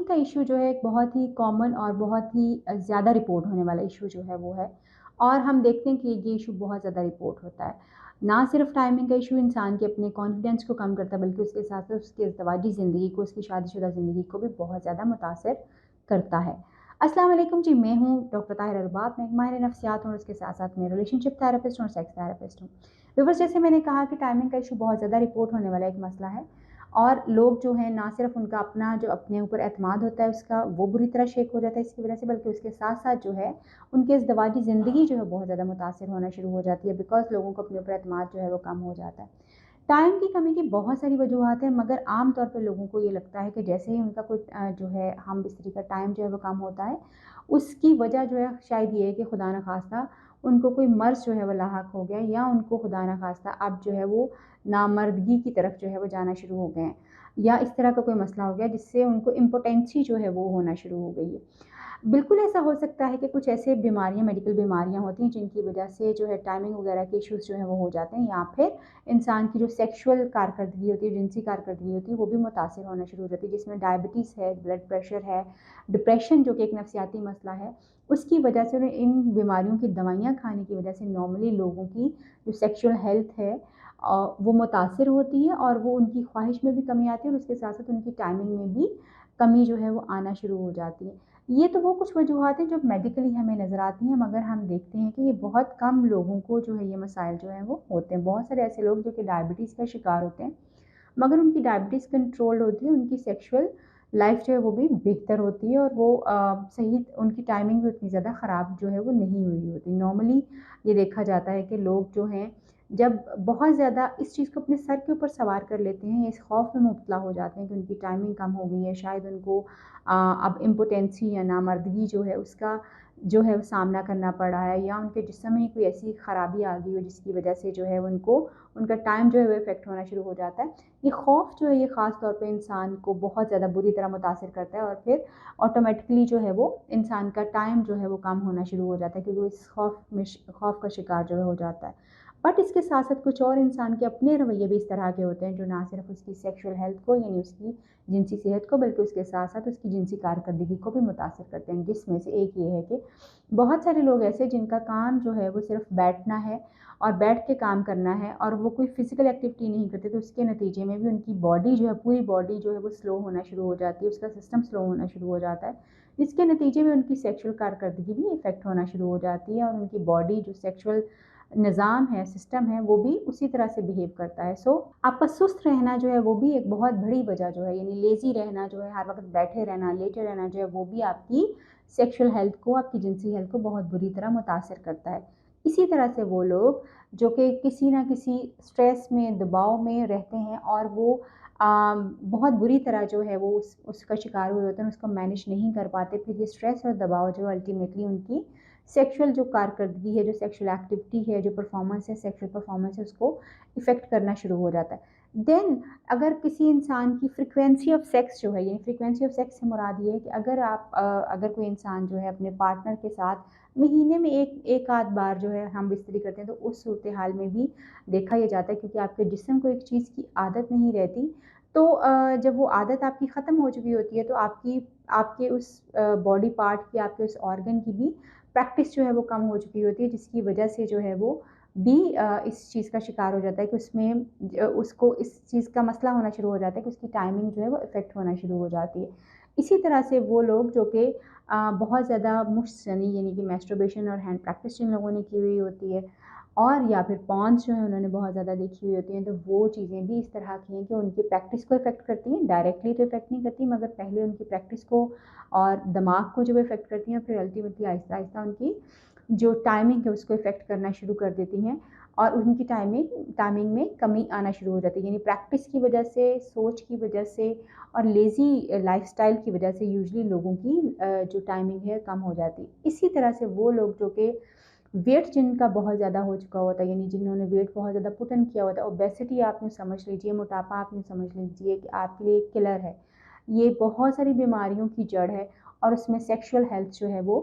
Timing का issue जो है एक बहुत ही कॉमन और बहुत ही ज़्यादा रिपोर्ट होने वाला इश्यू जो है वो है। और हम देखते हैं कि ये इश्यू बहुत ज़्यादा रिपोर्ट होता है। ना सिर्फ टाइमिंग का इश्यू इंसान के अपने कॉन्फिडेंस को कम करता है, बल्कि उसके साथ-साथ उसकी अज़दवाजी ज़िंदगी को, उसकी शादीशुदा ज़िंदगी को भी बहुत ज़्यादा मुतासिर करता है। अस्सलाम वालेकुम जी, मैं हूँ डॉक्टर ताहिरा अरबाब। मैं एक माहिर नफ्सियात हूँ और उसके साथ-साथ मैं रिलेशनशिप थेरेपिस्ट और सेक्स थेरेपिस्ट हूँ। व्यूअर्स, जैसे मैंने कहा कि टाइमिंग का इश्यू बहुत ज़्यादा रिपोर्ट होने वाला एक मसला है। और लोग जो हैं ना सिर्फ उनका अपना जो अपने ऊपर एतमाद होता है उसका वो बुरी तरह शेक हो जाता है इसकी वजह से, बल्कि उसके साथ-साथ जो है उनकी इज़्दिवाजी ज़िंदगी जो है बहुत ज़्यादा मुतासिर होना शुरू हो जाती है, बिकॉज़ लोगों को अपने ऊपर एतमाद जो है वो कम हो जाता है। टाइम की कमी की बहुत सारी वजूहात हैं, मगर आम तौर पे लोगों को ये लगता है कि जैसे ही उनका कोई जो है हम बिस्तरी का टाइम जो है वो कम होता है, उसकी वजह जो है शायद ये है कि खुदा न ख़ास्ता उनको कोई मर्ज़ जो है वो लाहक हो गया, या उनको खुदा न ख़ास्ता अब जो है वो नामर्दगी की तरफ जो है वो जाना शुरू हो गए हैं, या इस तरह का कोई मसला हो गया जिससे उनको इम्पोटेंसी जो है वो होना शुरू हो गई है। बिल्कुल ऐसा हो सकता है कि कुछ ऐसे बीमारियाँ, मेडिकल बीमारियाँ होती हैं जिनकी वजह से जो है टाइमिंग वगैरह के इश्यूज़ जो हैं वो हो जाते हैं, या फिर इंसान की जो सेक्सुअल कारकर्दगी होती है, जिनसी कारकर्दगी होती है, वो भी मुतासिर होना शुरू हो जाती है, जिसमें डायबिटीज़ है, ब्लड प्रेशर है, डिप्रेशन जो कि एक नफ्सियाती मसला है, उसकी वजह से इन बीमारियों की दवाइयाँ खाने की वजह से नॉर्मली लोगों की जो सेक्सुअल हेल्थ है वो मुतासिर होती है, और वो उनकी ख्वाहिश में भी कमी आती है और उसके साथ-साथ उनकी टाइमिंग में भी कमी जो है वो आना शुरू हो जाती है। ये तो वो कुछ वजूहात हैं जो मेडिकली हमें नज़र आती हैं, मगर हम देखते हैं कि ये बहुत कम लोगों को जो है ये मसाइल जो हैं वो होते हैं। बहुत सारे ऐसे लोग जो कि डायबिटीज़ का शिकार होते हैं, मगर उनकी डायबिटीज़ कंट्रोल्ड होती है, उनकी सेक्सुअल लाइफ़ जो है वो भी बेहतर होती है, और वो सही उनकी टाइमिंग भी उतनी ज़्यादा ख़राब जो है वो नहीं हुई होती। नॉर्मली ये देखा जाता है कि लोग जो हैं जब बहुत ज़्यादा इस चीज़ को अपने सर के ऊपर सवार कर लेते हैं, इस खौफ में मुब्तला हो जाते हैं कि उनकी टाइमिंग कम हो गई है, शायद उनको अब इम्पोटेंसी या नामर्दगी जो है उसका जो है वो सामना करना पड़ा है, या उनके जिस्म में कोई ऐसी ख़राबी आ गई हो जिसकी वजह से जो है उनको उनका टाइम जो है वो इफ़ेक्ट होना शुरू हो जाता है। ये खौफ जो है ये ख़ास तौर पे इंसान को बहुत ज़्यादा बुरी तरह मुतासिर करता है, और फिर ऑटोमेटिकली जो है वो इंसान का टाइम जो है वो कम होना शुरू हो जाता है, क्योंकि वो इस खौफ का शिकार जो है हो जाता है। बट इसके साथ-साथ कुछ और इंसान के अपने रवैये भी इस तरह के होते हैं जो ना सिर्फ़ उसकी सेक्सुअल हेल्थ को, यानी उसकी जिनसी सेहत को, बल्कि उसके साथ-साथ उसकी जिनसी कारकर्दगी को भी मुतासिर करते हैं। जिसमें से एक ये है कि बहुत सारे लोग ऐसे जिनका काम जो है वो सिर्फ़ बैठना है और बैठ के काम करना है, और वो कोई फ़िज़िकल एक्टिविटी नहीं करते, तो उसके नतीजे में भी उनकी बॉडी जो है, पूरी बॉडी जो है वो स्लो होना शुरू हो जाती है, उसका सिस्टम स्लो होना शुरू हो जाता है। जिसके नतीजे में उनकी सेक्सुअल कारकर्दगी भी इफ़ेक्ट होना शुरू हो जाती है, और उनकी बॉडी जो सेक्सुअल निज़ाम है, सिस्टम है, वो भी उसी तरह से बिहेव करता है। सो आपका सुस्त रहना जो है वो भी एक बहुत बड़ी वजह जो है, यानी लेज़ी रहना जो है, हर वक़्त बैठे रहना, लेटे रहना जो है, वो भी आपकी सेक्सुअल हेल्थ को, आपकी जिनसी हेल्थ को बहुत बुरी तरह मुतासिर करता है। इसी तरह से वो लोग जो कि किसी न किसी स्ट्रेस में, दबाव में रहते हैं, और वो बहुत बुरी तरह जो है वो उसका शिकार हुए होते हैं, उसको मैनेज नहीं कर पाते, फिर ये स्ट्रेस और दबाव जो अल्टीमेटली उनकी सेक्सुअल जो कारकर्दगी है, जो सेक्सुअल एक्टिविटी है, जो परफॉर्मेंस है, सेक्सुअल परफॉर्मेंस है, उसको इफ़ेक्ट करना शुरू हो जाता है। देन अगर किसी इंसान की फ्रीक्वेंसी ऑफ सेक्स जो है, यानी फ्रीक्वेंसी ऑफ सेक्स से मुराद ये है कि अगर कोई इंसान जो है अपने पार्टनर के साथ महीने में एक आध बार जो है हम बिस्तरी करते हैं, तो उस सूरत हाल में भी देखा ये जाता है, क्योंकि आपके जिस्म को एक चीज़ की आदत नहीं रहती, तो जब वो आदत आपकी ख़त्म हो चुकी होती है, तो आपके उस बॉडी पार्ट की, आपके उस ऑर्गन की भी प्रैक्टिस जो है वो कम हो चुकी होती है, जिसकी वजह से जो है वो भी इस चीज़ का शिकार हो जाता है कि उसमें उसको इस चीज़ का मसला होना शुरू हो जाता है कि उसकी टाइमिंग जो है वो इफ़ेक्ट होना शुरू हो जाती है। इसी तरह से वो लोग जो कि बहुत ज़्यादा मुश्तनी, यानी कि मैस्टरबेशन और हैंड प्रैक्टिस जिन लोगों ने की हुई होती है, और या फिर पॉन्स जो है उन्होंने बहुत ज़्यादा देखी हुई होती हैं, तो वो चीज़ें भी इस तरह की हैं कि उनकी प्रैक्टिस को इफ़ेक्ट करती हैं। डायरेक्टली तो इफ़ेक्ट नहीं करती, मगर पहले उनकी प्रैक्टिस को और दिमाग को जो इफ़ेक्ट करती हैं, फिर अल्टीमेटली आहिस्ता-आहिस्ता उनकी जो टाइमिंग है उसको इफ़ेक्ट करना शुरू कर देती हैं, और उनकी टाइमिंग में कमी आना शुरू हो जाती है। यानी प्रैक्टिस की वजह से, सोच की वजह से और लेज़ी लाइफ़स्टाइल की वजह से यूजुअली लोगों की जो टाइमिंग है कम हो जाती है। इसी तरह से वो लोग जो कि वेट जिनका बहुत ज़्यादा हो चुका होता है, यानी जिन्होंने वेट बहुत ज़्यादा पुट ऑन किया होता है, ओबेसिटी आप यूँ समझ लीजिए, मोटापा आप यूँ समझ लीजिए कि आपके लिए एक किलर है। ये बहुत सारी बीमारियों की जड़ है, और उसमें सेक्सुअल हेल्थ जो है वो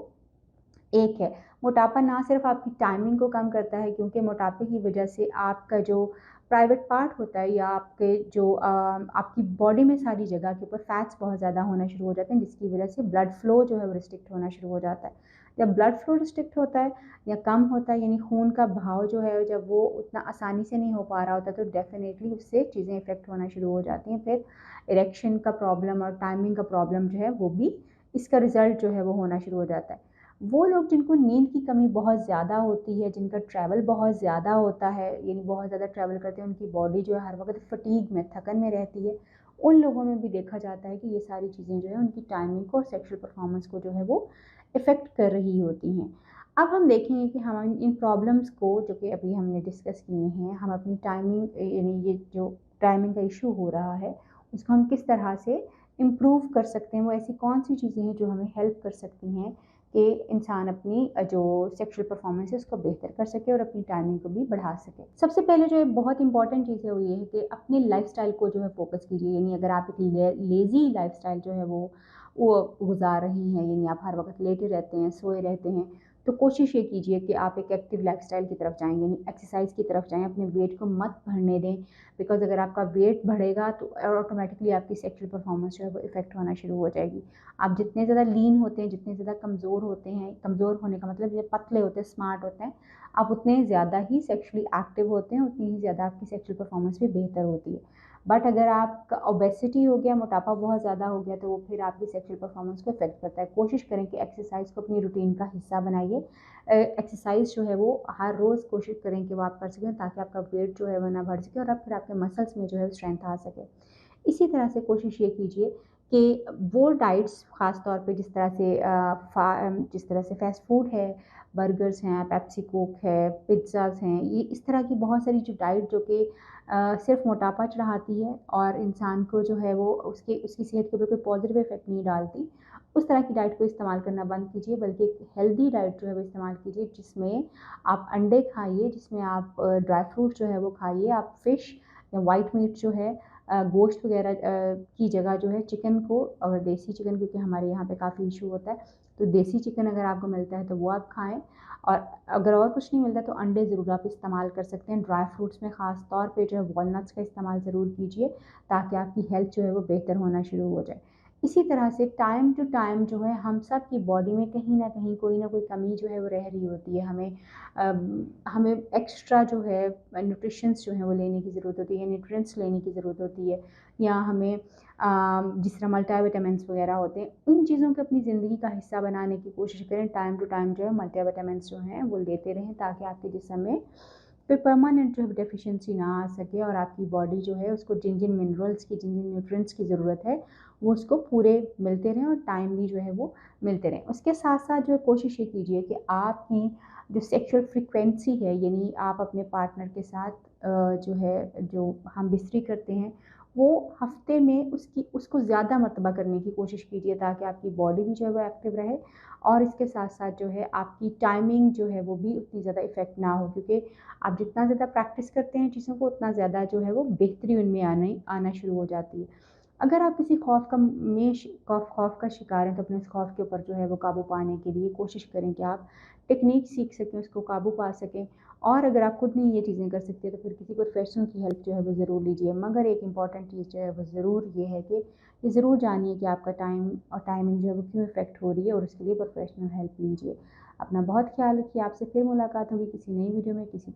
एक है, मोटापा ना सिर्फ़ आपकी टाइमिंग को कम करता है, क्योंकि मोटापे की वजह से आपका जो प्राइवेट पार्ट होता है या आपके जो आपकी बॉडी में सारी जगह के ऊपर फैट्स बहुत ज़्यादा होना शुरू हो जाते हैं, जिसकी वजह से ब्लड फ्लो जो है वो रिस्ट्रिक्ट होना शुरू हो जाता है। जब ब्लड फ्लो रिस्ट्रिक्ट होता है या कम होता है, यानी खून का बहाव जो है जब वो उतना आसानी से नहीं हो पा रहा होता, तो डेफ़िनेटली उससे चीज़ें इफ़ेक्ट होना शुरू हो जाती हैं। फिर इरेक्शन का प्रॉब्लम और टाइमिंग का प्रॉब्लम जो है वो भी, इसका रिज़ल्ट जो है वो होना शुरू हो जाता है। वो लोग जिनको नींद की कमी बहुत ज़्यादा होती है, जिनका ट्रैवल बहुत ज़्यादा होता है, यानी बहुत ज़्यादा ट्रैवल करते हैं, उनकी बॉडी जो है हर वक़्त फटीग में, थकन में रहती है, उन लोगों में भी देखा जाता है कि ये सारी चीज़ें जो है उनकी टाइमिंग को और सेक्सुअल परफॉर्मेंस को जो है वो इफ़ेक्ट कर रही होती हैं। अब हम देखेंगे कि हम इन प्रॉब्लम्स को, जो कि अभी हमने डिस्कस किए हैं, हम अपनी टाइमिंग, यानी ये जो टाइमिंग का इशू हो रहा है, उसको हम किस तरह से इम्प्रूव कर सकते हैं। वो ऐसी कौन सी चीज़ें हैं जो हमें हेल्प कर सकती हैं कि इंसान अपनी जो सेक्सुअल परफॉर्मेंस है उसको बेहतर कर सके और अपनी टाइमिंग को भी बढ़ा सके। सबसे पहले जो है बहुत इंपॉर्टेंट चीज़ है वो ये है कि अपने लाइफ़स्टाइल को जो है फ़ोकस कीजिए। यानी अगर आप एक लेज़ी लाइफ़स्टाइल जो है वो गुज़ार रही हैं, यानी आप हर वक़्त लेटे रहते हैं, सोए रहते हैं, तो कोशिश ये कीजिए कि आप एक एक्टिव लाइफ़स्टाइल की तरफ जाएँ, यानी एक्सरसाइज़ की तरफ जाएँ। अपने वेट को मत बढ़ने दें, बिकॉज़ अगर आपका वेट बढ़ेगा तो ऑटोमेटिकली आपकी सेक्सुअल परफॉर्मेंस जो है वो इफ़ेक्ट होना शुरू हो जाएगी। आप जितने ज़्यादा लीन होते हैं, जितने ज़्यादा कमज़ोर होते हैं, कमज़ोर होने का मतलब ये पतले होते हैं, स्मार्ट होते हैं, आप उतने ज़्यादा ही सेक्सुअली एक्टिव होते हैं, उतनी ही ज़्यादा आपकी सेक्सुअल परफॉर्मेंस भी बेहतर होती है। बट अगर आपका ओबेसिटी हो गया, मोटापा बहुत ज़्यादा हो गया, तो वो फिर आपकी सेक्सुअल परफॉर्मेंस को इफ़ेक्ट करता है। कोशिश करें कि एक्सरसाइज़ को अपनी रूटीन का हिस्सा बनाइए। एक्सरसाइज़ जो है वो हर रोज़ कोशिश करें कि वो आप कर सकें, ताकि आपका वेट जो है वो ना बढ़ सके और अब फिर आपके मसल्स में जो है स्ट्रेंथ आ सके। इसी तरह से कोशिश ये कीजिए कि वो डाइट्स, ख़ास तौर पे जिस तरह से फ़ास्ट फूड है, बर्गर्स हैं, पेप्सी कोक है, पिज़्ज़ाज़ हैं, ये इस तरह की बहुत सारी जो डाइट जो कि सिर्फ़ मोटापा चढ़ाती है और इंसान को जो है वो उसकी सेहत के ऊपर कोई पॉज़िटिव इफ़ेक्ट नहीं डालती, उस तरह की डाइट को इस्तेमाल करना बंद कीजिए, बल्कि एक हेल्दी डाइट जो है वो इस्तेमाल कीजिए, जिसमें आप अंडे खाइए, जिसमें आप ड्राई फ्रूट जो है वो खाइए, आप फ़िश या व्हाइट मीट जो है, गोश्त वगैरह की जगह जो है चिकन को, और देसी चिकन, क्योंकि हमारे यहाँ पे काफ़ी इशू होता है, तो देसी चिकन अगर आपको मिलता है तो वो आप खाएँ। और अगर और कुछ नहीं मिलता तो अंडे ज़रूर आप इस्तेमाल कर सकते हैं। ड्राई फ्रूट्स में ख़ास तौर पे जो है वॉलनट्स का इस्तेमाल ज़रूर कीजिए, ताकि आपकी हेल्थ जो है वो बेहतर होना शुरू हो जाए। इसी तरह से टाइम टू टाइम जो है हम सब की बॉडी में कहीं न कहीं कोई न कोई कमी जो है वो रह रही होती है। हमें एक्स्ट्रा जो है न्यूट्रिशंस जो हैं वो लेने की ज़रूरत होती है, न्यूट्रिएंट्स लेने की ज़रूरत होती है, या हमें जिस तरह मल्टीविटामिन्स वगैरह होते हैं, उन चीज़ों को अपनी ज़िंदगी का हिस्सा बनाने की कोशिश करें। टाइम टू टाइम जो है मल्टीविटामिन्स जो हैं वो लेते रहें, ताकि आपके जिस्म में फिर परमानेंट जो है डेफ़िशिएंसी ना आ सके और आपकी बॉडी जो है उसको जिन-जिन मिनरल्स की, जिन-जिन न्यूट्रिएंट्स की ज़रूरत है, वो उसको पूरे मिलते रहें और टाइमली जो है वो मिलते रहें। उसके साथ-साथ जो है कोशिश ये कीजिए कि आपकी जो सेक्सुअल फ्रीक्वेंसी है, यानी आप अपने पार्टनर के साथ जो है, जो हम बिस्तरी करते हैं, वो हफ़्ते में उसको ज़्यादा मर्तबा करने की कोशिश कीजिए, ताकि आपकी बॉडी भी जो है वो एक्टिव रहे, और इसके साथ-साथ जो है आपकी टाइमिंग जो है वो भी उतनी ज़्यादा इफ़ेक्ट ना हो, क्योंकि आप जितना ज़्यादा प्रैक्टिस करते हैं चीज़ों को, उतना ज़्यादा जो है वो बेहतरी उनमें आना शुरू हो जाती है। अगर आप किसी खौफ़ का शिकार हैं, तो अपने उस खौफ़ के ऊपर जो है वो काबू पाने के लिए कोशिश करें कि आप टेक्नीक सीख सकें, उसको काबू पा सकें। और अगर आप खुद नहीं ये चीज़ें कर सकते, तो फिर किसी प्रोफ़ेशनल की हेल्प जो है वो ज़रूर लीजिए। मगर एक इम्पॉर्टेंट चीज़ जो है वो ज़रूर ये है कि ये ज़रूर जानिए कि आपका टाइम और टाइमिंग जो है वो क्यों इफ़ेक्ट हो रही है, और उसके लिए प्रोफ़ेशनल हेल्प लीजिए। अपना बहुत ख़्याल रखिए। आपसे फिर मुलाकात होगी किसी नई वीडियो में, किसी